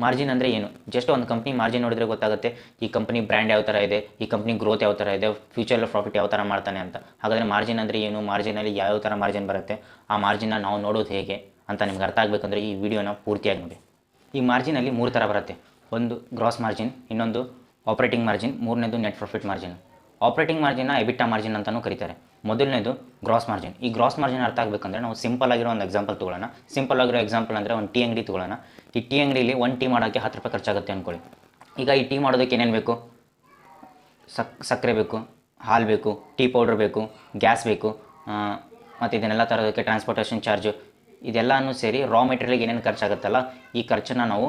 Margin ಅಂದರೆ ಏನು? Just ಒಂದು ಕಂಪ್ನಿ ಮಾರ್ಜಿನ್ ನೋಡಿದ್ರೆ ಗೊತ್ತಾಗುತ್ತೆ ಈ ಕಂಪ್ನಿ ಬ್ರ್ಯಾಂಡ್ ಯಾವ ಥರ ಇದೆ, ಈ ಕಂಪ್ನಿ ಗ್ರೋತ್ ಯಾವ ಥರ ಇದೆ, ಫ್ಯೂಚರಲ್ಲಿ ಪ್ರಾಫಿಟ್ ಯಾವ ಥರ ಮಾಡ್ತಾನೆ ಅಂತ. ಹಾಗಾದರೆ ಮಾರ್ಜಿನ್ ಅಂದರೆ ಏನು, ಮಾರ್ಜಿನಲ್ಲಿ ಯಾವ ಥರ ಮಾರ್ಜಿನ್ ಬರುತ್ತೆ, ಆ ಮಾರ್ಜಿನ್ನ ನಾವು ನೋಡೋದು ಹೇಗೆ ಅಂತ ನಿಮ್ಗೆ ಅರ್ಥ ಆಗಬೇಕಂದ್ರೆ ಈ ವಿಡಿಯೋನ ಪೂರ್ತಿಯಾಗಿ ನೋಡಿ. ಈ ಮಾರ್ಜಿನಲ್ಲಿ 3 ಥರ ಬರುತ್ತೆ. ಒಂದು ಗ್ರಾಸ್ ಮಾರ್ಜಿನ್, ಇನ್ನೊಂದು ಆಪ್ರೇಟಿಂಗ್ ಮಾರ್ಜಿನ್, ಮೂರನೇದು ನೆಟ್ ಪ್ರಾಫಿಟ್ ಮಾರ್ಜಿನ್. ಆಪ್ರೇಟಿಂಗ್ ಮಾರ್ಜಿನ್ನ ಎಬಿಟಾ ಮಾರ್ಜಿನ್ ಅಂತಲೂ ಕರೀತಾರೆ. ಮೊದಲನೇದು ಗ್ರಾಸ್ ಮಾರ್ಜಿನ್. ಈ ಗ್ರಾಸ್ ಮಾರ್ಜಿನ್ ಅರ್ಥ ಆಗಬೇಕಂದ್ರೆ ನಾವು ಸಿಂಪಲ್ ಆಗಿರೋ ಒಂದು ಎಕ್ಸಾಂಪಲ್ ತೊಗೊಳ್ಳೋಣ. ಸಿಂಪಲ್ ಆಗಿರೋ ಎಕ್ಸಾಂಪಲ್ ಅಂದರೆ ಒಂದು ಟೀ ಅಂಗಡಿ ತೊಗೊಳ್ಳೋಣ. ಈ ಟೀ ಅಂಗಡಿಯಲ್ಲಿ ಒಂದು ಟೀ ಮಾಡೋಕ್ಕೆ 10 ರೂಪಾಯಿ ಖರ್ಚಾಗುತ್ತೆ ಅಂದ್ಕೊಳ್ಳಿ. ಈಗ ಈ ಟೀ ಮಾಡೋದಕ್ಕೆ ಏನೇನು ಬೇಕು? ಸಕ್ಕರೆ ಬೇಕು, ಹಾಲು ಬೇಕು, ಟೀ ಪೌಡ್ರ್ ಬೇಕು, ಗ್ಯಾಸ್ ಬೇಕು, ಮತ್ತು ಇದನ್ನೆಲ್ಲ ತರೋದಕ್ಕೆ ಟ್ರಾನ್ಸ್ಪೋರ್ಟೇಷನ್ ಚಾರ್ಜು, ಇದೆಲ್ಲನೂ ಸೇರಿ ರಾ ಮೆಟೀರಿಯಲ್ಗೆ ಏನೇನು ಖರ್ಚಾಗುತ್ತಲ್ಲ ಈ ಖರ್ಚನ್ನು ನಾವು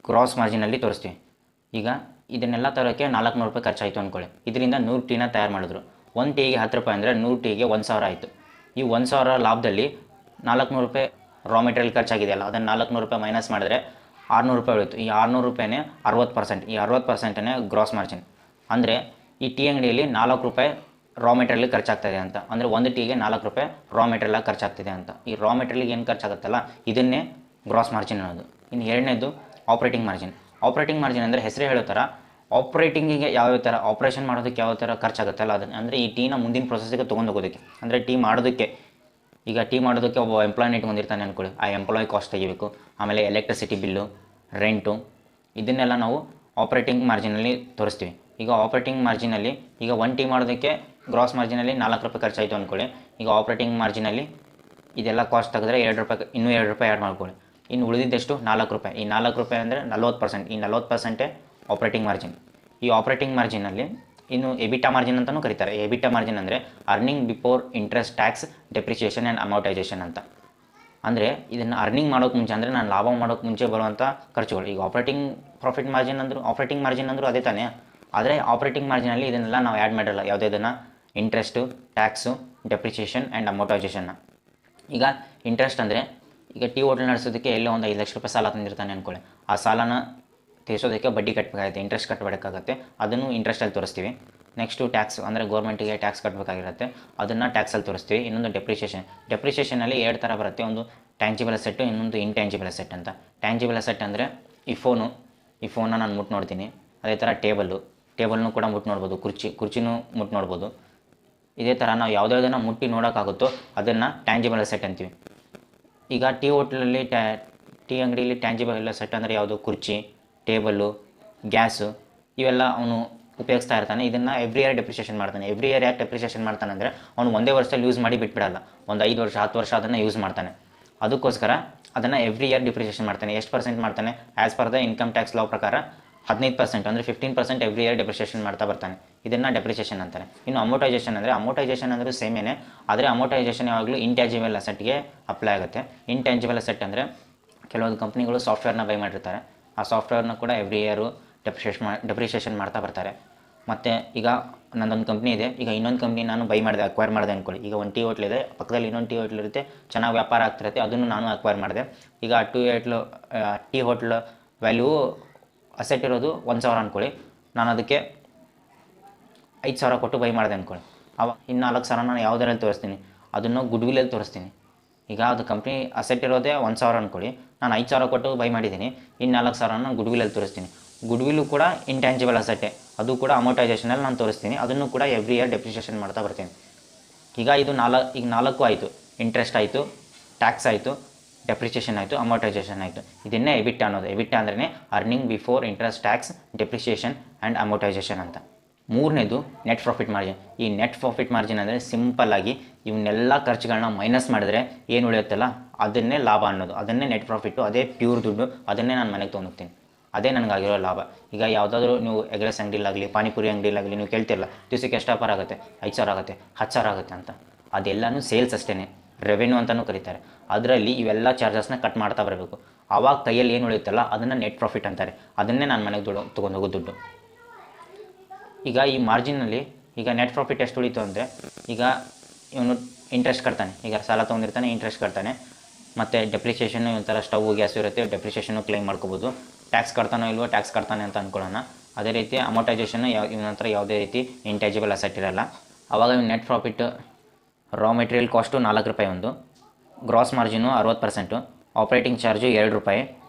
ಗ್ರಾಸ್ ಮಾರ್ಜಿನಲ್ಲಿ ತೋರಿಸ್ತೀವಿ. ಈಗ ಇದನ್ನೆಲ್ಲ ತರೋಕ್ಕೆ 400 ರೂಪಾಯಿ ಖರ್ಚಾಯಿತು ಅಂದ್ಕೊಳ್ಳಿ. ಇದರಿಂದ 100 ಟೀನ ತಯಾರು ಮಾಡಿದ್ರು. ಒಂದು ಟೀಗೆ 10 ರೂಪಾಯಿ ಅಂದರೆ 100 ಟೀಗೆ 1000 ಆಯಿತು. ಈ 1000 ಲಾಭದಲ್ಲಿ 400 ರೂಪಾಯಿ ರಾ ಮೆಟೀರಿಯಲ್ ಖರ್ಚಾಗಿದೆಯಲ್ಲ, ಅದನ್ನು 400 ರೂಪಾಯಿ ಮೈನಸ್ ಮಾಡಿದ್ರೆ 600 ರೂಪಾಯಿ ಉಳಿತು. ಈ 600 ರೂಪಾಯಿನೇ 60%. ಈ 60%ನೇ ಗ್ರಾಸ್ ಮಾರ್ಜಿನ್. ಅಂದರೆ ಈ ಟೀ ಅಂಗಡಿಯಲ್ಲಿ 4 ರೂಪಾಯಿ ರಾ ಮೆಟೀರಿಯಲ್ ಖರ್ಚಾಗ್ತಾಯಿದೆ ಅಂತ. ಅಂದರೆ ಒಂದು ಟೀಗೆ 4 ರೂಪಾಯಿ ರಾ ಮೆಟೀರಿಯಲ್ ಖರ್ಚಾಗ್ತಿದೆ ಅಂತ. ಈ ರಾ ಮೆಟೀರಿಯಲ್ಗೆ ಏನು ಖರ್ಚಾಗುತ್ತಲ್ಲ ಇದನ್ನೇ ಗ್ರಾಸ್ ಮಾರ್ಜಿನ್ ಅನ್ನೋದು. ಇನ್ನು ಎರಡನೇದು ಆಪ್ರೇಟಿಂಗ್ ಮಾರ್ಜಿನ್. ಆಪ್ರೇಟಿಂಗ್ ಮಾರ್ಜಿನ್ ಅಂದರೆ ಹೆಸರೇ ಹೇಳೋ ಥರ ಆಪ್ರೇಟಿಂಗಿಗೆ ಯಾವ್ಯಾವ ಥರ ಆಪ್ರೇಷನ್ ಮಾಡೋದಕ್ಕೆ ಯಾವ ಥರ ಖರ್ಚಾಗುತ್ತಲ್ಲ ಅದನ್ನು, ಅಂದರೆ ಈ ಟೀನ ಮುಂದಿನ ಪ್ರೊಸೆಸ್ಸಿಗೆ ತೊಗೊಂಡು ಹೋಗೋದಕ್ಕೆ. ಅಂದರೆ ಟೀ ಮಾಡೋದಕ್ಕೆ, ಈಗ ಟೀ ಮಾಡೋದಕ್ಕೆ ಒಬ್ಬ ಎಂಪ್ಲಾಯ್ನ ಇಟ್ಕೊಂಡಿರ್ತಾನೆ ಅಂದ್ಕೊಳ್ಳಿ, ಆ ಎಂಪ್ಲಾಯ್ ಕಾಸ್ಟ್ ತೆಗಿಬೇಕು, ಆಮೇಲೆ ಎಲೆಕ್ಟ್ರಿಸಿಟಿ ಬಿಲ್ಲು, ರೆಂಟು, ಇದನ್ನೆಲ್ಲ ನಾವು ಆಪ್ರೇಟಿಂಗ್ ಮಾರ್ಜಿನಲ್ಲಿ ತೋರಿಸ್ತೀವಿ. ಈಗ ಆಪ್ರೇಟಿಂಗ್ ಮಾರ್ಜಿನಲ್ಲಿ ಈಗ ಒಂದು ಟೀ ಮಾಡೋದಕ್ಕೆ ಗ್ರಾಸ್ ಮಾರ್ಜಿನಲ್ಲಿ 4 ರೂಪಾಯಿ ಖರ್ಚಾಯಿತು ಅಂದ್ಕೊಳ್ಳಿ. ಈಗ ಆಪ್ರೇಟಿಂಗ್ ಮಾರ್ಜಿನಲ್ಲಿ ಇದೆಲ್ಲ ಕಾಸ್ಟ್ ತೆಗೆದ್ರೆ 2 ರೂಪಾಯಿ, ಇನ್ನೂ 2 ರೂಪಾಯಿ ಆ್ಯಡ್ ಮಾಡ್ಕೊಳ್ಳಿ. ಇನ್ನು ಉಳಿದಿದ್ದೆಷ್ಟು? 4 ರೂಪಾಯಿ. ಈ 4 ರೂಪಾಯಿ ಅಂದರೆ 40%. ಈ 40%ಏ ಆಪ್ರೇಟಿಂಗ್ ಮಾರ್ಜಿನ್. ಈ ಆಪ್ರೇಟಿಂಗ್ ಮಾರ್ಜಿನಲ್ಲಿ ಇನ್ನು ಎಬಿಟಾ ಮಾರ್ಜಿನ್ ಅಂತಲೂ ಕರೀತಾರೆ. ಎಬಿಟಾ ಮಾರ್ಜಿನ್ ಅಂದರೆ earning before interest, tax, depreciation and amortisation ಅಂತ. ಅಂದರೆ ಇದನ್ನು ಅರ್ನಿಂಗ್ ಮಾಡೋಕ್ಕೆ ಮುಂಚೆ, ಅಂದರೆ ನಾನು ಲಾಭ ಮಾಡೋಕ್ಕೆ ಮುಂಚೆ ಬರುವಂಥ ಖರ್ಚುಗಳು. ಈಗ ಆಪ್ರೇಟಿಂಗ್ ಮಾರ್ಜಿನ್ ಅಂದರೂ ಅದೇ ತಾನೇ. ಆದರೆ ಆಪ್ರೇಟಿಂಗ್ ಮಾರ್ಜಿನಲ್ಲಿ ಇದನ್ನೆಲ್ಲ ನಾವು ಆ್ಯಡ್ ಮಾಡಿರಲ್ಲ. ಯಾವುದೇದನ್ನು ಇಂಟ್ರೆಸ್ಟು, ಟ್ಯಾಕ್ಸು, ಡೆಪ್ರಿಸಿಯೇಷನ್ ಆ್ಯಂಡ್ ಅಮೌಟೈಸೇಷನ್ನ. ಈಗ ಇಂಟ್ರೆಸ್ಟ್ ಅಂದರೆ ಈಗ ಟೀ ಹೋಟೆಲ್ ನಡೆಸೋದಕ್ಕೆ ಎಲ್ಲೋ ಒಂದು 5 ಲಕ್ಷ ರೂಪಾಯಿ ಸಾಲ ತಂದಿರ್ತಾನೆ ಅಂದ್ಕೊಳ್ಳಿ. ಆ ಸಾಲನ ತೀರಿಸೋದಕ್ಕೆ ಬಡ್ಡಿ ಕಟ್ಟಬೇಕಾಗುತ್ತೆ, ಇಂಟ್ರೆಸ್ಟ್ ಕಟ್ಟಬೇಕಾಗುತ್ತೆ. ಅದನ್ನು ಇಂಟ್ರೆಸ್ಟಲ್ಲಿ ತೋರಿಸ್ತೀವಿ. ನೆಕ್ಸ್ಟು ಟ್ಯಾಕ್ಸ್ ಅಂದರೆ ಗೌರ್ಮೆಂಟಿಗೆ ಟ್ಯಾಕ್ಸ್ ಕಟ್ಟಬೇಕಾಗಿರುತ್ತೆ, ಅದನ್ನು ಟ್ಯಾಕ್ಸಲ್ಲಿ ತೋರಿಸ್ತೀವಿ. ಇನ್ನೊಂದು ಡೆಪ್ರಿಷಿಯೇಷನಲ್ಲಿ 2 ಥರ ಬರುತ್ತೆ. ಒಂದು ಟ್ಯಾಂಜಿಬಲ್ ಅಸೆಟ್, ಇನ್ನೊಂದು ಇಂಟ್ಯಾಂಜಿಬಲ್ ಅಸೆಟ್ ಅಂತ. ಟ್ಯಾಂಜಿಬಲ್ ಅಸೆಟ್ ಅಂದರೆ ಈ ಫೋನ್ನ ನಾನು ಮುಟ್ಟು ನೋಡ್ತೀನಿ. ಅದೇ ಥರ ಟೇಬಲ್ನು ಕೂಡ ಮುಟ್ಟು ನೋಡ್ಬೋದು, ಕುರ್ಚಿನೂ ಮುಟ್ಟು ನೋಡ್ಬೋದು. ಇದೇ ಥರ ನಾವು ಯಾವುದ್ಯಾವುದನ್ನು ಮುಟ್ಟಿ ನೋಡೋಕ್ಕಾಗುತ್ತೋ ಅದನ್ನು ಟ್ಯಾಂಜಿಬಲ್ ಅಸೆಟ್ ಅಂತೀವಿ. ಈಗ ಟೀ ಹೋಟ್ಲಲ್ಲಿ ಟೀ ಅಂಗಡಿಯಲ್ಲಿ ಟ್ಯಾಂಜಿಬಲ್ ಅಸೆಟ್ ಅಂದರೆ ಯಾವುದು? ಕುರ್ಚಿ, ಟೇಬಲ್ಲು, ಗ್ಯಾಸು, ಇವೆಲ್ಲ ಅವನು ಉಪಯೋಗಿಸ್ತಾ ಇರ್ತಾನೆ. ಇದನ್ನು ಎವ್ರಿ ಇಯರ್ ಡೆಪ್ರಿಷಿಯೇಷನ್ ಮಾಡ್ತಾನೆ. ಎವ್ರಿ ಇಯರ್ ಯಾಕೆ ಡೆಪ್ರಿಷಿಯೇಷನ್ ಮಾಡ್ತಾನೆ ಅಂದರೆ ಅವನು ಒಂದೇ ವರ್ಷದಲ್ಲಿ ಯೂಸ್ ಮಾಡಿ ಬಿಟ್ಬಿಡಲ್ಲ, ಒಂದು 5 ವರ್ಷ 10 ವರ್ಷ ಅದನ್ನು ಯೂಸ್ ಮಾಡ್ತಾನೆ. ಅದಕ್ಕೋಸ್ಕರ ಅದನ್ನು ಎವ್ರಿ ಇಯರ್ ಡೆಪ್ರಿಷಿಯೇಷನ್ ಮಾಡ್ತಾನೆ. ಎಷ್ಟು ಪರ್ಸೆಂಟ್ ಮಾಡ್ತಾನೆ? As per the income tax law ಪ್ರಕಾರ 15%, ಅಂದರೆ 15% ಎವ್ರಿ ಇಯರ್ ಡೆಪ್ರಿಷಿಯೇಷನ್ ಮಾಡ್ತಾ ಬರ್ತಾನೆ. ಇದನ್ನು ಡೆಪ್ರಿಷಿಯೇಷನ್ ಅಂತಾರೆ. ಇನ್ನು ಅಮೌಟೈಸೇಷನ್ ಅಂದರೆ ಸೇಮೇನೆ, ಆದರೆ ಅಮೌಟೈಸೇಷನ್ ಯಾವಾಗಲೂ ಇಂಟ್ಯಾಂಜಿಬಲ್ ಅಸೆಟ್ಗೆ ಅಪ್ಲೈ ಆಗುತ್ತೆ. ಇಂಟ್ಯಾಂಜಿಬಲ್ ಅಸೆಟ್ ಅಂದರೆ ಕೆಲವೊಂದು ಕಂಪ್ನಿಗಳು ಸಾಫ್ಟ್ವೇರ್ನ ಬೈ ಮಾಡಿರ್ತಾರೆ. ಆ ಸಾಫ್ಟ್ವೇರ್ನ ಕೂಡ ಎವ್ರಿ ಇಯರು ಡೆಪ್ರಿಷಿಯೇಷನ್ ಮಾಡ್ತಾ ಬರ್ತಾರೆ. ಮತ್ತು ಈಗ ನನ್ನೊಂದು ಕಂಪ್ನಿ ಇದೆ, ಈಗ ಇನ್ನೊಂದು ಕಂಪ್ನಿ ನಾನು ಅಕ್ವೈರ್ ಮಾಡಿದೆ ಅಂದ್ಕೊಳ್ಳಿ. ಈಗ ಒಂದು ಟೀ ಹೋಟ್ಲ್ ಇದೆ, ಪಕ್ಕದಲ್ಲಿ ಇನ್ನೊಂದು ಟೀ ಹೋಟ್ಲ್ ಇರುತ್ತೆ, ಚೆನ್ನಾಗಿ ವ್ಯಾಪಾರ ಆಗ್ತಿರುತ್ತೆ, ಅದನ್ನು ನಾನು ಅಕ್ವೈರ್ ಮಾಡಿದೆ. ಈಗ ಟೀ ಹೋಟ್ಲ್ ವ್ಯಾಲ್ಯೂ ಅಸೆಟ್ ಇರೋದು 1000 ಅಂದ್ಕೊಳ್ಳಿ. ನಾನು ಅದಕ್ಕೆ 5000 ಕೊಟ್ಟು ಬೈ ಮಾಡಿದೆ ಅಂದ್ಕೊಳ್ಳಿ. ಅವಾಗ ಇನ್ನು 4000 ನಾನು ಯಾವುದರಲ್ಲಿ ತೋರಿಸ್ತೀನಿ? ಅದನ್ನು ಗುಡ್ವಿಲಲ್ಲಿ ತೋರಿಸ್ತೀನಿ. ಈಗ ಅದು ಕಂಪ್ನಿ ಅಸೆಟ್ ಇರೋದೇ 1000 ಅಂದ್ಕೊಳ್ಳಿ, ನಾನು 5000 ಕೊಟ್ಟು ಬೈ ಮಾಡಿದ್ದೀನಿ. ಇನ್ನು 4000 ನಾನು ಗುಡ್ವಿಲಲ್ಲಿ ತೋರಿಸ್ತೀನಿ. ಗುಡ್ವಿಲು ಕೂಡ ಇಂಟ್ಯಾಂಜಿಬಲ್ ಅಸೆಟ್ಟೆ, ಅದು ಕೂಡ ಅಮೌಟೈಸೇಷನಲ್ಲಿ ನಾನು ತೋರಿಸ್ತೀನಿ. ಅದನ್ನು ಕೂಡ ಎವ್ರಿ ಇಯರ್ ಡೆಪ್ರಿಷಿಯೇಷನ್ ಮಾಡ್ತಾ ಬರ್ತೀನಿ. ಈಗ ಇದು 4 ಆಯಿತು. ಇಂಟ್ರೆಸ್ಟ್ ಆಯಿತು, ಟ್ಯಾಕ್ಸ್ ಆಯಿತು, ಡೆಪ್ರಿಷಿಯೇಷನ್ ಆಯಿತು, ಅಮೌಟೈಸೇಷನ್ ಆಯಿತು. ಇದನ್ನೇ ಎಬಿಟಾ ಅನ್ನೋದು. ಎಬಿಟಾ ಅಂದ್ರೆ earning before interest, tax, depreciation and amortisation ಅಂತ. ಮೂರನೇದು ನೆಟ್ ಪ್ರಾಫಿಟ್ ಮಾರ್ಜಿನ್. ಈ ನೆಟ್ ಪ್ರಾಫಿಟ್ ಮಾರ್ಜಿನ್ ಅಂದರೆ ಸಿಂಪಲ್ಲಾಗಿ ಇವನ್ನೆಲ್ಲ ಖರ್ಚುಗಳನ್ನ ಮೈನಸ್ ಮಾಡಿದ್ರೆ ಏನು ಉಳಿಯುತ್ತಲ್ಲ ಅದನ್ನೇ ಲಾಭ ಅನ್ನೋದು, ಅದನ್ನೇ ನೆಟ್ ಪ್ರಾಫಿಟ್ಟು, ಅದೇ ಪ್ಯೂರ್ ದುಡ್ಡು, ಅದನ್ನೇ ನಾನು ಮನೆಗೆ ತೊಗೊಂಡೋಗ್ತೀನಿ. ಅದೇ ನನಗಾಗಿರೋ ಲಾಭ. ಈಗ ಯಾವುದಾದ್ರೂ ನೀವು ಎಗ್ರೆಸ್ ಅಂಗಡಿಲಾಗಲಿ, ಪಾನಿಪುರಿ ಅಂಗಡಿಲಾಗಲಿ ನೀವು ಕೇಳ್ತಿರಲ್ಲ, ದಿವಸಕ್ಕೆ ಎಷ್ಟು ವ್ಯಾಪಾರ ಆಗುತ್ತೆ? 5000 ಆಗುತ್ತೆ, 10,000 ಆಗುತ್ತೆ ಅಂತ. ಅದೆಲ್ಲನೂ ಸೇಲ್ಸ್ ಅಷ್ಟೇ, ರೆವೆನ್ಯೂ ಅಂತಲೂ ಕರೀತಾರೆ. ಅದರಲ್ಲಿ ಇವೆಲ್ಲ ಚಾರ್ಜಸ್ನ ಕಟ್ ಮಾಡ್ತಾ ಬರಬೇಕು. ಆವಾಗ ಕೈಯಲ್ಲಿ ಏನು ಉಳಿಯುತ್ತಲ್ಲ ಅದನ್ನು ನೆಟ್ ಪ್ರಾಫಿಟ್ ಅಂತಾರೆ. ಅದನ್ನೇ ನಾನು ಮನೆಗೆ ತೊಗೊಂಡೋಗೋ ದುಡ್ಡು. ಈಗ ಈ ಮಾರ್ಜಿನಲ್ಲಿ ಈಗ ನೆಟ್ ಪ್ರಾಫಿಟ್ ಎಷ್ಟು ಉಳಿತು ಅಂದರೆ, ಈಗ ಇವನು ಇಂಟ್ರೆಸ್ಟ್ ಕಟ್ತಾನೆ, ಈಗ ಸಾಲ ತೊಗೊಂಡಿರ್ತಾನೆ, ಇಂಟ್ರೆಸ್ಟ್ ಕಟ್ತಾನೆ, ಮತ್ತು ಡೆಪ್ರಿಷಿಯೇಷನ್ ಒಂಥರ ಸ್ಟವ್ ಗ್ಯಾಸು ಇರುತ್ತೆ, ಡೆಪ್ರಿಷಿಯೇಷನ್ನು ಕ್ಲೈಮ್ ಮಾಡ್ಕೋಬೋದು. ಟ್ಯಾಕ್ಸ್ ಕಟ್ತಾನೋ ಇಲ್ವೋ, ಟ್ಯಾಕ್ಸ್ ಕಟ್ತಾನೆ ಅಂತ ಅಂದ್ಕೊಳ್ಳೋಣ. ಅದೇ ರೀತಿ ಅಮೌಟೈಸೇಷನ್ನು ಇವನ ಹತ್ರ ಯಾವುದೇ ರೀತಿ ಇಂಟ್ಯಾಂಜಿಬಲ್ ಅಸೆಟ್ ಇರಲ್ಲ. ಆವಾಗ ಇವ್ನು net profit raw material cost 4 ರೂಪಾಯಿ, ಒಂದು ಗ್ರಾಸ್ ಮಾರ್ಜಿನು 60%, ಆಪ್ರೇಟಿಂಗ್ ಚಾರ್ಜು 2 ರೂಪಾಯಿ,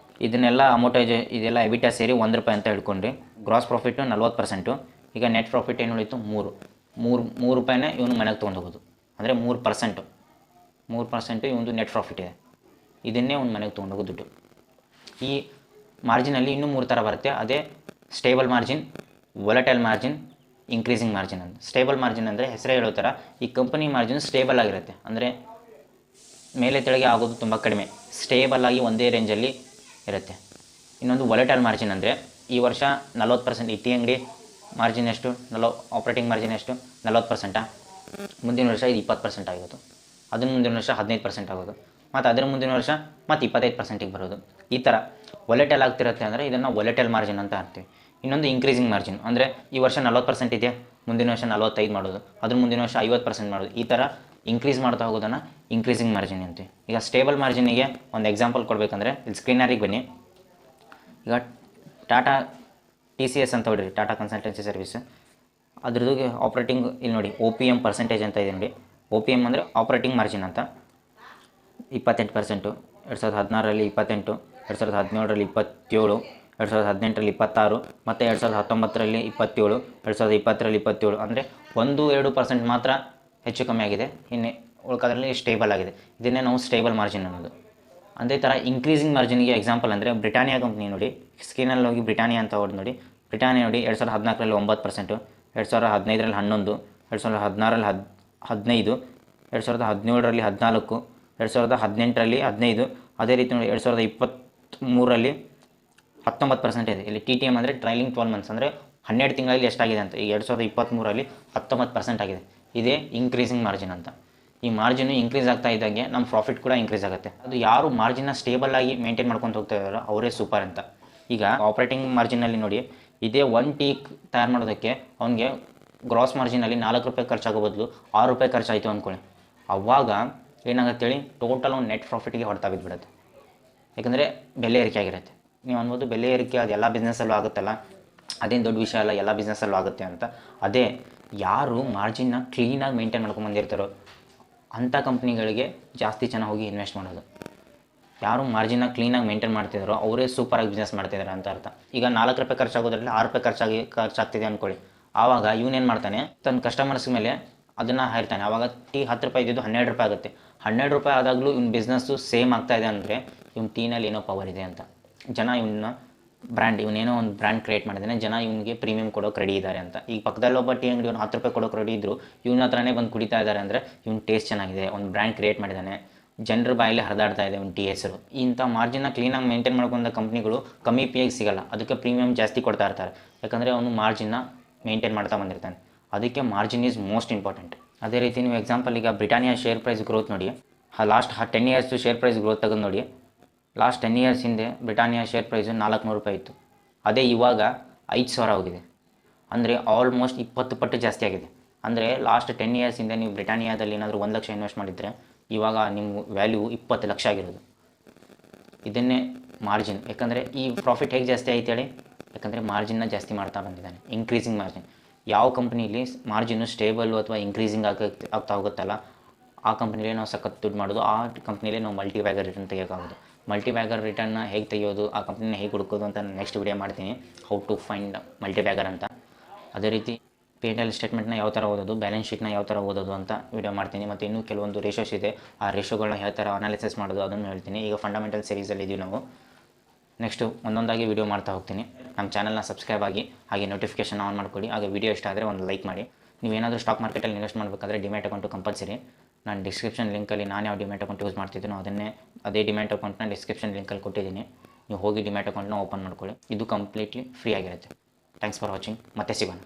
ಇದನ್ನೆಲ್ಲ ಅಮೌಂಟೇಜ್ ಇದೆಲ್ಲ ಎಬಿಟಾ ಸೇರಿ ₹1 ಅಂತ ಹೇಳ್ಕೊಂಡ್ರಿ. Gross profit 40%. ಈಗ ನೆಟ್ ಪ್ರಾಫಿಟ್ ಏನು ಉಳಿತು? ಮೂರು ರೂಪಾಯಿನೇ ಇವನು ಮನೆಗೆ ತೊಗೊಂಡು ಹೋಗೋದು, ಅಂದರೆ 3%. 3% ಇವನು ನೆಟ್ ಪ್ರಾಫಿಟ್ ಇದೆ, ಇದನ್ನೇ ಅವ್ನು ಮನೆಗೆ ತೊಗೊಂಡು ಹೋಗೋ ದುಡ್ಡು. ಈ ಮಾರ್ಜಿನಲ್ಲಿ ಇನ್ನೂ 3 ಥರ ಬರುತ್ತೆ. ಅದೇ stable margin, volatile margin, increasing margin ಅಂತ. ಸ್ಟೇಬಲ್ ಮಾರ್ಜಿನ್ ಅಂದರೆ ಹೆಸರೇ ಹೇಳೋ ಥರ ಈ ಕಂಪನಿ ಮಾರ್ಜಿನ್ ಸ್ಟೇಬಲ್ ಆಗಿರುತ್ತೆ, ಅಂದರೆ ಮೇಲೆ ತೆಳಗೆ ಆಗೋದು ತುಂಬ ಕಡಿಮೆ, ಸ್ಟೇಬಲ್ ಆಗಿ ಒಂದೇ ರೇಂಜಲ್ಲಿ ಇರುತ್ತೆ. ಇನ್ನೊಂದು ವೊಲಟೈಲ್ ಮಾರ್ಜಿನ್ ಅಂದರೆ ಈ ವರ್ಷ 40% ಈ ಟೀ ಅಂಗಡಿ ಮಾರ್ಜಿನ್ ಎಷ್ಟು, ಆಪ್ರೇಟಿಂಗ್ ಮಾರ್ಜಿನ್ ಎಷ್ಟು, 40%. ಮುಂದಿನ ವರ್ಷ ಇದು 20% ಆಗೋದು, ಅದನ್ನು ಮುಂದಿನ ವರ್ಷ 15% ಆಗೋದು, ಮತ್ತು ಅದರ ಮುಂದಿನ ವರ್ಷ ಮತ್ತು 25%ಗೆ ಬರೋದು. ಈ ಥರ ವೊಲಟೈಲ್ ಆಗ್ತಿರುತ್ತೆ, ಅಂದರೆ ಇದನ್ನು ವೊಲಟೈಲ್ ಮಾರ್ಜಿನ್ ಅಂತ ಅಂತೀವಿ. ಇನ್ನೊಂದು ಇನ್ಕ್ರೀಸಿಂಗ್ ಮಾರ್ಜಿನ್ ಅಂದರೆ ಈ ವರ್ಷ 40% ಇದೆ, ಮುಂದಿನ ವರ್ಷ 45 ಮಾಡೋದು, ಅದ್ರ ಮುಂದಿನ ವರ್ಷ 50% ಮಾಡೋದು. ಈ ಥರ ಇನ್ಕ್ರೀಸ್ ಮಾಡ್ತಾ ಹೋಗೋದನ್ನು ಇನ್ಕ್ರೀಸಿಂಗ್ ಮಾರ್ಜಿನ್ ಅಂತೀವಿ. ಈಗ ಸ್ಟೇಬಲ್ ಮಾರ್ಜಿನಿಗೆ ಒಂದು ಎಕ್ಸಾಂಪಲ್ ಕೊಡಬೇಕಂದ್ರೆ ಇಲ್ಲಿ ಸ್ಕ್ರೀನರಿಗೆ ಬನ್ನಿ. ಈಗ ಟಾಟಾ TCS ಅಂತ ಹೊಡ್ರಿ, ಟಾಟಾ ಕನ್ಸಲ್ಟೆನ್ಸಿ ಸರ್ವಿಸ್. ಅದ್ರದ್ದು ಆಪ್ರೇಟಿಂಗ್ ಇಲ್ಲಿ ನೋಡಿ OPM ಪರ್ಸೆಂಟೇಜ್ ಅಂತ ಇದೆ ನೋಡಿ. OPM ಅಂದರೆ ಆಪ್ರೇಟಿಂಗ್ ಮಾರ್ಜಿನ್ ಅಂತ. 28%, 2016ರಲ್ಲಿ 28, 2017ರಲ್ಲಿ 27, 2018ರಲ್ಲಿ 26, ಮತ್ತು 2019ರಲ್ಲಿ 27, 2020ರಲ್ಲಿ 27. ಅಂದರೆ 1-2% ಮಾತ್ರ ಹೆಚ್ಚು ಕಮ್ಮಿ ಆಗಿದೆ, ಇನ್ನು ಉಳ್ಕೋದ್ರಲ್ಲಿ ಸ್ಟೇಬಲ್ ಆಗಿದೆ. ಇದನ್ನೇ ನಾವು ಸ್ಟೇಬಲ್ ಮಾರ್ಜಿನ್ ಅನ್ನೋದು. ಅದೇ ಥರ ಇನ್ಕ್ರೀಸಿಂಗ್ ಮಾರ್ಜಿನ್ಗೆ ಎಕ್ಸಾಂಪಲ್ ಅಂದರೆ ಬ್ರಿಟಾನಿಯಾ ಕಂಪ್ನಿ ನೋಡಿ. ಸ್ಕ್ರೀನಲ್ಲಿ ಹೋಗಿ ಬ್ರಿಟಾನಿಯಾ ಅಂತ ಹೊಡೆದು ನೋಡಿ. ಬ್ರಿಟಾನಿಯಾ ನೋಡಿ 2014ರಲ್ಲಿ 9%, 2015ರಲ್ಲಿ 11, 2016ರಲ್ಲಿ 15, 2017ರಲ್ಲಿ 14, 2018ರಲ್ಲಿ 15. ಅದೇ ರೀತಿ ನೋಡಿ 2023ರಲ್ಲಿ 19% ಇದೆ. ಇಲ್ಲಿ TTM ಅಂದರೆ ಟ್ರೈಲಿಂಗ್ 12 ಮಂತ್ಸ್, ಅಂದರೆ 12 ತಿಂಗಳಲ್ಲಿ ಎಷ್ಟಾಗಿದೆ ಅಂತ. ಈಗ 2023ರಲ್ಲಿ 19% ಆಗಿದೆ. ಇದೇ ಇನ್ಕ್ರೀಸಿಂಗ್ ಮಾರ್ಜಿನ್ ಅಂತ. ಈ ಮಾರ್ಜಿನ್ ಇಂಕ್ರೀಸ್ ಆಗ್ತಾ ಇದ್ದಂಗೆ ನಮ್ಮ ಪ್ರಾಫಿಟ್ ಕೂಡ ಇಂಕ್ರೀಸ್ ಆಗುತ್ತೆ. ಅದು ಯಾರು ಮಾರ್ಜಿನ್ನ ಸ್ಟೇಬಲ್ ಆಗಿ ಮೇಂಟೈನ್ ಮಾಡ್ಕೊಂಡು ಹೋಗ್ತಾ ಇದ್ದಾರೋ ಅವರೇ ಸೂಪರ್ ಅಂತ. ಈಗ ಆಪ್ರೇಟಿಂಗ್ ಮಾರ್ಜಿನಲ್ಲಿ ನೋಡಿ, ಇದೇ 1 ಟೀ ತಯಾರು ಮಾಡೋದಕ್ಕೆ ಅವನಿಗೆ ಗ್ರಾಸ್ ಮಾರ್ಜಿನಲ್ಲಿ ₹4 ಖರ್ಚಾಗೋ ಬದಲು ₹6 ಖರ್ಚಾಯಿತು ಅಂದ್ಕೊಳ್ಳಿ. ಅವಾಗ ಏನಾಗುತ್ತೆ ಹೇಳಿ, ಟೋಟಲ್ ಒಂದು ನೆಟ್ ಪ್ರಾಫಿಟ್ಗೆ ಹೊಡ್ತಾ ಬಿದ್ದುಬಿಡುತ್ತೆ. ಯಾಕಂದರೆ ಬೆಲೆ ಏರಿಕೆ ಆಗಿರುತ್ತೆ. ನೀವು ಅನ್ಬೋದು ಬೆಲೆ ಏರಿಕೆ ಅದು ಎಲ್ಲ ಬಿಸ್ನೆಸ್ಸಲ್ಲೂ ಆಗುತ್ತಲ್ಲ, ಅದೇನು ದೊಡ್ಡ ವಿಷಯ ಅಲ್ಲ, ಎಲ್ಲ ಬಿಸ್ನೆಸ್ಸಲ್ಲೂ ಆಗುತ್ತೆ ಅಂತ. ಅದೇ ಯಾರು ಮಾರ್ಜಿನ್ನ ಕ್ಲೀನಾಗಿ ಮೇಂಟೈನ್ ಮಾಡ್ಕೊಂಬಂದಿರ್ತಾರೋ ಅಂಥ ಕಂಪ್ನಿಗಳಿಗೆ ಜಾಸ್ತಿ ಜನ ಹೋಗಿ ಇನ್ವೆಸ್ಟ್ ಮಾಡೋದು. ಯಾರು ಮಾರ್ಜಿನ್ನ ಕ್ಲೀನಾಗಿ ಮೇಂಟೈನ್ ಮಾಡ್ತಿದ್ದಾರೋ ಅವರೇ ಸೂಪರಾಗಿ ಬಿಸ್ನೆಸ್ ಮಾಡ್ತಿದ್ದಾರೆ ಅಂತ ಅರ್ಥ. ಈಗ ₹4 ಖರ್ಚಾಗೋದ್ರಲ್ಲಿ ₹6 ಖರ್ಚಾಗ್ತಿದೆ ಅಂದ್ಕೊಳ್ಳಿ. ಆವಾಗ ಇವನೇನು ಮಾಡ್ತಾನೆ, ತನ್ನ ಕಸ್ಟಮರ್ಸ್ ಮೇಲೆ ಅದನ್ನು ಹಾಯ್ತಾನೆ. ಆವಾಗ ಟೀ ₹10 ಇದ್ದಿದ್ದು ₹12 ಆಗುತ್ತೆ. ₹12 ಆದಾಗಲೂ ಇವ್ನ ಬಿಸ್ನೆಸ್ಸು ಸೇಮ್ ಆಗ್ತಾಯಿದೆ ಅಂದರೆ ಇವ್ನ ಟೀನಲ್ಲಿ ಏನೋ ಪವರ್ ಇದೆ ಅಂತ. ಜನ ಇವನ್ನ ಇವನೇನೋ ಒಂದು ಬ್ರ್ಯಾಂಡ್ ಕ್ರಿಯೇಟ್ ಮಾಡಿದ್ದಾನೆ, ಜನ ಇವನಿಗೆ ಪ್ರೀಮಿಯಂ ಕೊಡೋಕೆ ರೆಡಿ ಇದ್ದಾರೆ ಅಂತ. ಈಗ ಪಕ್ಕದಲ್ಲಿ ಒಬ್ಬ ಟೀ ಅಂಗಡಿ ₹10 ಕೊಡೋಕೆ ರೆಡಿ ಇದ್ದರು, ಇವನ ಹತ್ರನೇ ಬಂದು ಕುಡಿತಾ ಇದ್ದಾರೆ ಅಂದರೆ ಇವ್ನ ಟೇಸ್ಟ್ ಚೆನ್ನಾಗಿದೆ, ಒಂದು ಬ್ರ್ಯಾಂಡ್ ಕ್ರಿಯೇಟ್ ಮಾಡಿದ್ದಾನೆ, ಜನರ ಬಾಯಲ್ಲಿ ಹರಿದಾಡ್ತಾ ಇದೆ ಒಂದು ಟೀ ಹೆಸರು. ಇಂಥ ಮಾರ್ಜಿನ್ನ ಕ್ಲೀನಾಗಿ ಮೇಂಟೈನ್ ಮಾಡ್ಕೊಂಡ ಕಂಪ್ನಿಗಳು ಕಮ್ಮಿ ಪೇಗೆ ಸಿಗೋಲ್ಲ, ಅದಕ್ಕೆ ಪ್ರೀಮಿಯಂ ಜಾಸ್ತಿ ಕೊಡ್ತಾ ಇರ್ತಾರೆ. ಯಾಕಂದರೆ ಅವನು ಮಾರ್ಜಿನ್ನ ಮೇಂಟೈನ್ ಮಾಡ್ತಾ ಬಂದಿರ್ತಾನೆ. ಅದಕ್ಕೆ ಮಾರ್ಜಿನ್ ಈಸ್ ಮೋಸ್ಟ್ ಇಂಪಾರ್ಟೆಂಟ್. ಅದೇ ರೀತಿ ನೀವು ಎಕ್ಸಾಂಪಲ್ ಈಗ ಬ್ರಿಟಾನಿಯಾ ಶೇರ್ ಪ್ರೈಸ್ ಗ್ರೋತ್ ನೋಡಿ. Last 10 years share price growth ತೆಗೆದು ನೋಡಿ. ಲಾಸ್ಟ್ 10 ಇಯರ್ಸ್ ಹಿಂದೆ ಬ್ರಿಟಾನಿಯಾ ಶೇರ್ ಪ್ರೈಸು ₹400 ಇತ್ತು. ಅದೇ ಇವಾಗ 5,000 ಹೋಗಿದೆ, ಅಂದರೆ ಆಲ್ಮೋಸ್ಟ್ 20 ಪಟ್ಟು ಜಾಸ್ತಿ ಆಗಿದೆ. ಅಂದರೆ ಲಾಸ್ಟ್ 10 ಇಯರ್ಸ್ ಹಿಂದೆ ನೀವು ಬ್ರಿಟಾನಿಯಾದಲ್ಲಿ ಏನಾದರೂ 1 ಲಕ್ಷ ಇನ್ವೆಸ್ಟ್ ಮಾಡಿದರೆ ಇವಾಗ ನಿಮ್ಮ ವ್ಯಾಲ್ಯೂ 20 ಲಕ್ಷ ಆಗಿರೋದು. ಇದನ್ನೇ ಮಾರ್ಜಿನ್. ಯಾಕಂದರೆ ಈ ಪ್ರಾಫಿಟ್ ಹೇಗೆ ಜಾಸ್ತಿ ಆಯ್ತು ಹೇಳಿ, ಯಾಕಂದರೆ ಮಾರ್ಜಿನ್ನ ಜಾಸ್ತಿ ಮಾಡ್ತಾ ಬಂದಿದ್ದಾನೆ, ಇನ್ಕ್ರೀಸಿಂಗ್ ಮಾರ್ಜಿನ್. ಯಾವ ಕಂಪ್ನೀಲಿ ಮಾರ್ಜಿನ್ನು ಸ್ಟೇಬಲ್ಲು ಅಥವಾ ಇನ್ಕ್ರೀಸಿಂಗ್ ಆಗ್ತಾ ಹೋಗುತ್ತಲ್ಲ, ಆ ಕಂಪ್ನಿಲೇ ನಾವು ಸಖತ್ ದುಡ್ಡು ಮಾಡೋದು, ಆ ಕಂಪ್ನಿಲೇ ನಾವು ಮಲ್ಟಿ ಬ್ಯಾಗರ್ ರಿಟರ್ನ್ ತೆಗಿಯೋಕ್ಕಾಗೋದು. ಮಲ್ಟಿ ಬ್ಯಾಗರ್ ರಿಟರ್ನ್ನ ಹೇಗೆ ತೆಗೆಯೋದು, ಆ ಕಂಪ್ನಿನ ಹೇಗೆ ಹುಡುಕೋದು ಅಂತ ನೆಕ್ಸ್ಟ್ ವಿಡಿಯೋ ಮಾಡ್ತೀನಿ, how to find multi bagger ಅಂತ. ಅದೇ ರೀತಿ P&L ಸ್ಟೇಟ್ಮೆಂಟ್ನ ಯಾವ ಥರ ಓದೋದು, ಬ್ಯಾಲೆನ್ಸ್ ಶೀಟ್ನ ಯಾವ ಥರ ಓದೋದು ಅಂತ ವಿಡಿಯೋ ಮಾಡ್ತೀನಿ. ಮತ್ತು ಇನ್ನೂ ಕೆಲವೊಂದು ರೇಷೋಸ್ ಇದೆ, ಆ ರೇಷೋಗಳನ್ನ ಯಾವ ಥರ ಅನಾಲಿಸಿಸ್ ಮಾಡೋದು ಅದನ್ನು ಹೇಳ್ತೀನಿ. ಈಗ ಫಂಡಮೆಂಟಲ್ ಸೀರೀಸಲ್ಲಿ ಇದ್ದೀವಿ ನಾವು. ನೆಕ್ಸ್ಟು ಒಂದೊಂದಾಗಿ ವಿಡಿಯೋ ಮಾಡ್ತಾ ಹೋಗ್ತೀನಿ. ನಮ್ಮ ಚಾನಲ್ನ ಸಬ್ಸ್ಕ್ರೈಬ್ ಆಗಿ, ಹಾಗೆ ನೋಟಿಫಿಕೇಷನ್ ಆನ್ ಮಾಡ್ಕೊಳ್ಳಿ. ಹಾಗೆ ವಿಡಿಯೋ ಇಷ್ಟ ಆದರೆ ಒಂದು ಲೈಕ್ ಮಾಡಿ. ನೀವೇನಾದರೂ ಸ್ಟಾಕ್ ಮಾರ್ಕೆಟಲ್ಲಿ ಇನ್ವೆಸ್ಟ್ ಮಾಡಬೇಕಾದ್ರೆ ಡಿಮ್ಯಾಟ್ ಅಕೌಂಟು ಕಂಪಲ್ಸರಿ. ನಾನು ಡಿಸ್ಕ್ರಿಪ್ಷನ್ ಲಿಂಕಲ್ಲಿ ನಾನು ಯಾವ ಡಿಮ್ಯಾಟ್ ಅಕೌಂಟ್ ಯೂಸ್ ಮಾಡ್ತಿದ್ದೀನೋ ಅದೇ ಡಿಮ್ಯಾಟ್ ಅಕೌಂಟ್ನ ಡಿಸ್ಕ್ರಿಪ್ಷನ್ ಲಿಂಕಲ್ಲಿ ಕೊಟ್ಟಿದ್ದೀನಿ. ನೀವು ಹೋಗಿ ಡಿಮ್ಯಾಟ್ ಅಕೌಂಟ್ನ ಓಪನ್ ಮಾಡ್ಕೊಳ್ಳಿ. ಇದು ಕಂಪ್ಲೀಟ್ಲಿ ಫ್ರೀ ಆಗಿರುತ್ತೆ. Thanks for watching. ಮತ್ತೆ ಸಿಗೋಣ.